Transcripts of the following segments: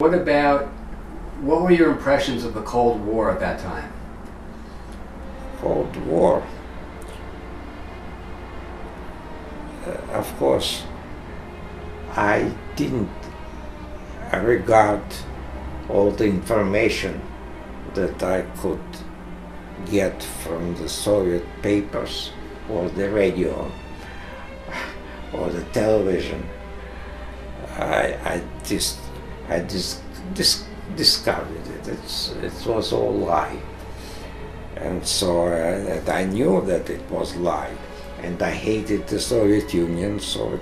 What were your impressions of the Cold War at that time? Cold War. Of course, I didn't regard all the information that I could get from the Soviet papers or the radio or the television. I discovered it. It was all lie, and so I knew that it was lie, and I hated the Soviet Union. So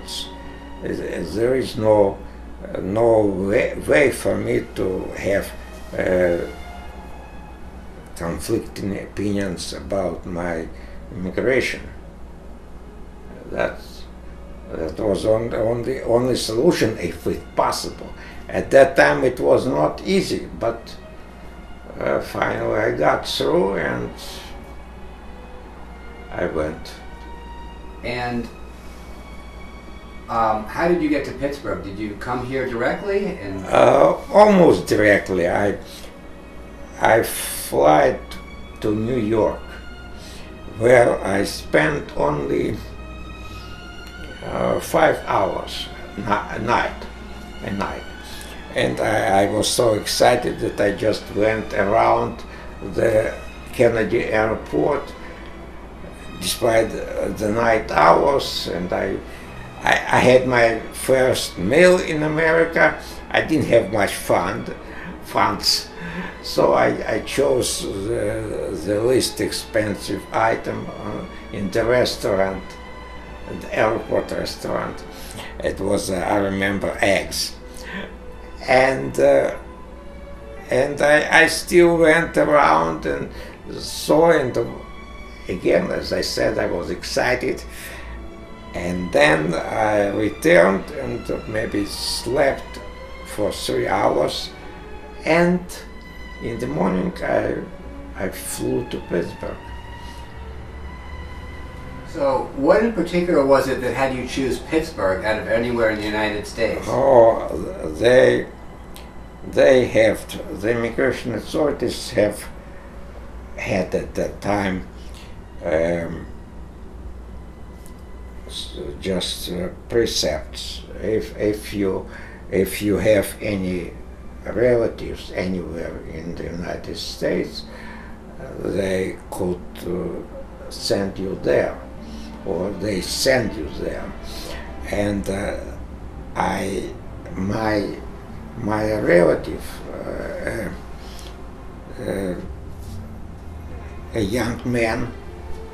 there is no way for me to have conflicting opinions about my immigration. That was the only solution, if it's possible. At that time it was not easy, but finally I got through and I went. And how did you get to Pittsburgh? Did you come here directly? Almost directly. I flew to New York, where I spent only 5 hours a night. And I was so excited that I just went around the Kennedy airport despite the night hours, and I had my first meal in America. I didn't have much funds, so I chose the least expensive item in the restaurant, the airport restaurant. It was, I remember, eggs. And I still went around and saw, and again, as I said, I was excited. And then I returned and maybe slept for 3 hours, and in the morning I flew to Pittsburgh. So what in particular was it that had you choose Pittsburgh out of anywhere in the United States? Oh, the immigration authorities have had at that time just precepts. If you have any relatives anywhere in the United States, they could send you there, or they send you there. And my relative, a young man,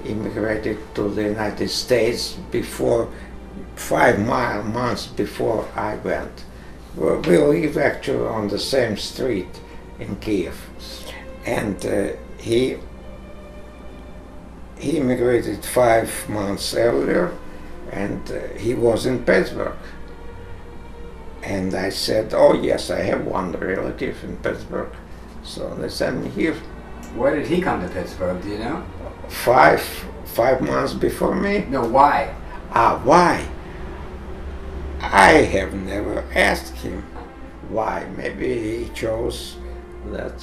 immigrated to the United States before 5 months before I went. We live actually on the same street in Kiev, and he immigrated 5 months earlier, and he was in Pittsburgh. And I said, oh yes, I have one relative in Pittsburgh. So they sent me here. Where did he come to Pittsburgh, do you know? 5 months before me. No, why? Why? I have never asked him why. Maybe he chose that.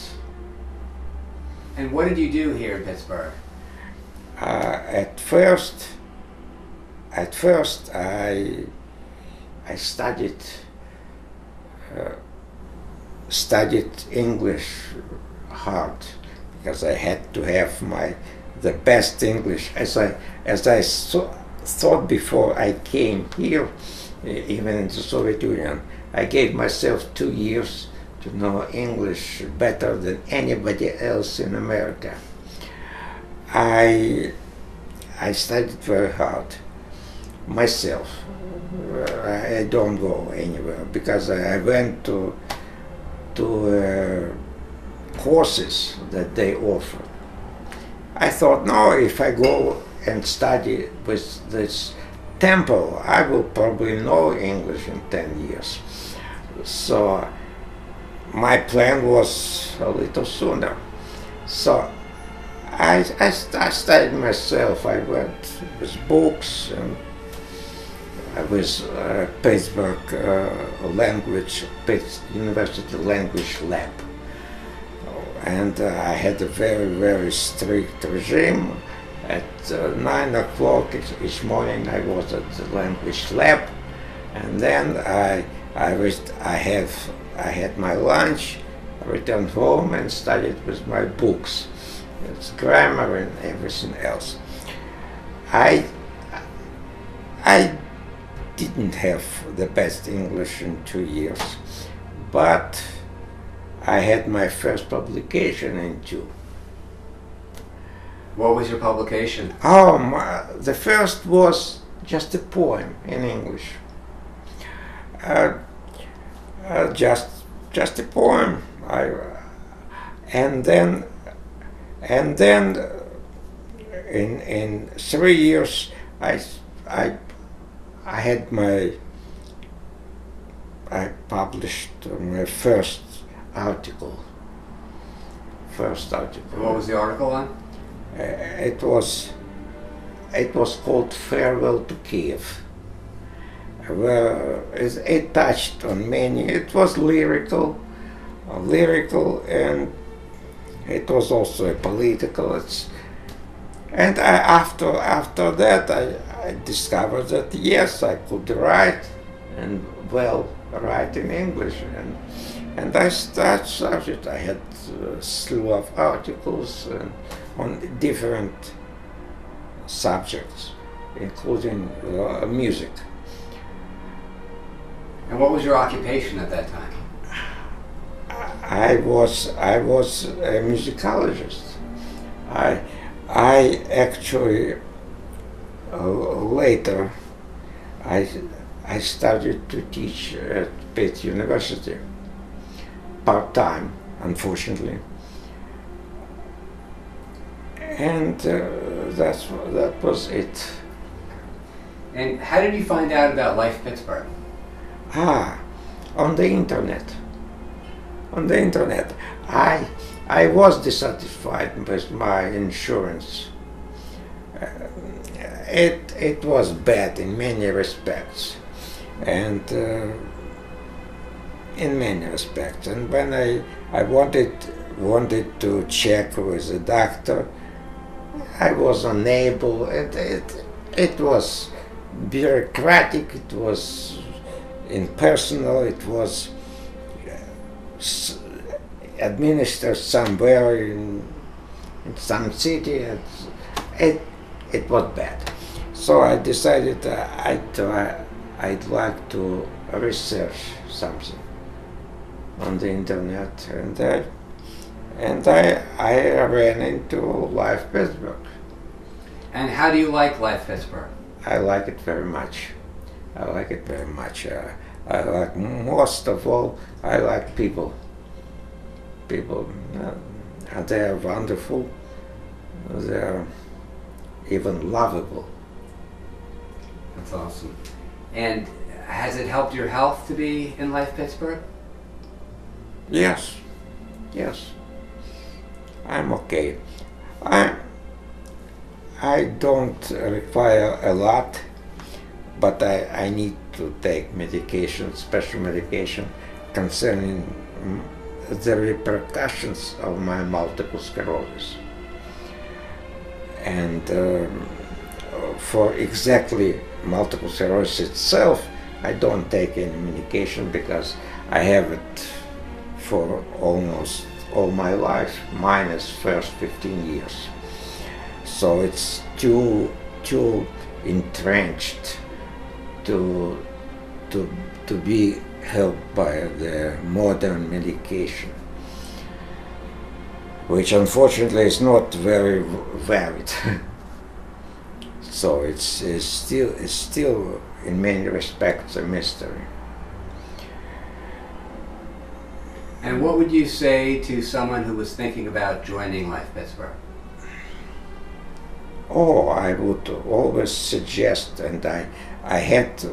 And what did you do here in Pittsburgh? At first I studied English hard, because I had to have the best English. As I thought before I came here, even in the Soviet Union, I gave myself 2 years to know English better than anybody else in America. I studied very hard myself. I don't go anywhere, because I went to courses that they offer. I thought, no, if I go and study with this tempo, I will probably know English in 10 years. So my plan was a little sooner. So I studied myself. I went with books and with Pittsburgh University Language Lab. And I had a very, very strict regime. At 9 o'clock each morning I was at the language lab, and then I had my lunch, returned home and studied with my books. It's grammar and everything else. I didn't have the best English in 2 years, but I had my first publication in 2. What was your publication? The first was just a poem in English. Just a poem. And then in 3 years I published my first article. What was the article on? It was called "Farewell to Kiev." Where it touched on many. It was lyrical, and it was also political. And after that, I discovered that yes, I could write, and well, write in English, and I started. I had a slew of articles on different subjects, including music. And what was your occupation at that time? I was a musicologist. I actually later I started to teach at Pitt University part-time, unfortunately. And that was it. And how did you find out about Life Pittsburgh? On the internet. On the internet. I was dissatisfied with my insurance. It was bad in many respects, and And when I wanted to check with the doctor, I was unable. It was bureaucratic. It was impersonal. It was administered somewhere in some city. It was bad. So I decided I'd like to research something on the internet, and I ran into Life Pittsburgh. And how do you like Life Pittsburgh? I like it very much. I like most of all, I like people. And they are wonderful. They are even lovable. That's awesome. And has it helped your health to be in Life Pittsburgh? Yes. I'm okay. I don't require a lot, but I need to take medication, special medication, concerning the repercussions of my multiple sclerosis. And for exactly multiple sclerosis itself, I don't take any medication because I have it for almost all my life, minus first 15 years. So it's too entrenched to be helped by the modern medication, which unfortunately is not very varied. So it's still in many respects a mystery. And what would you say to someone who was thinking about joining Life Pittsburgh? Oh, I would always suggest, and I had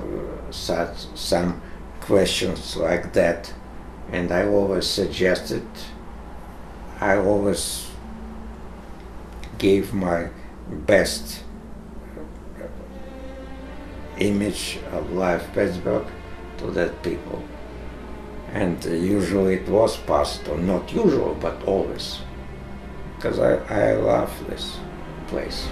some questions like that, and I always suggested, I always gave my best image of life Pittsburgh to that people. And usually it was passed on, not usual, but always. Because I love this place.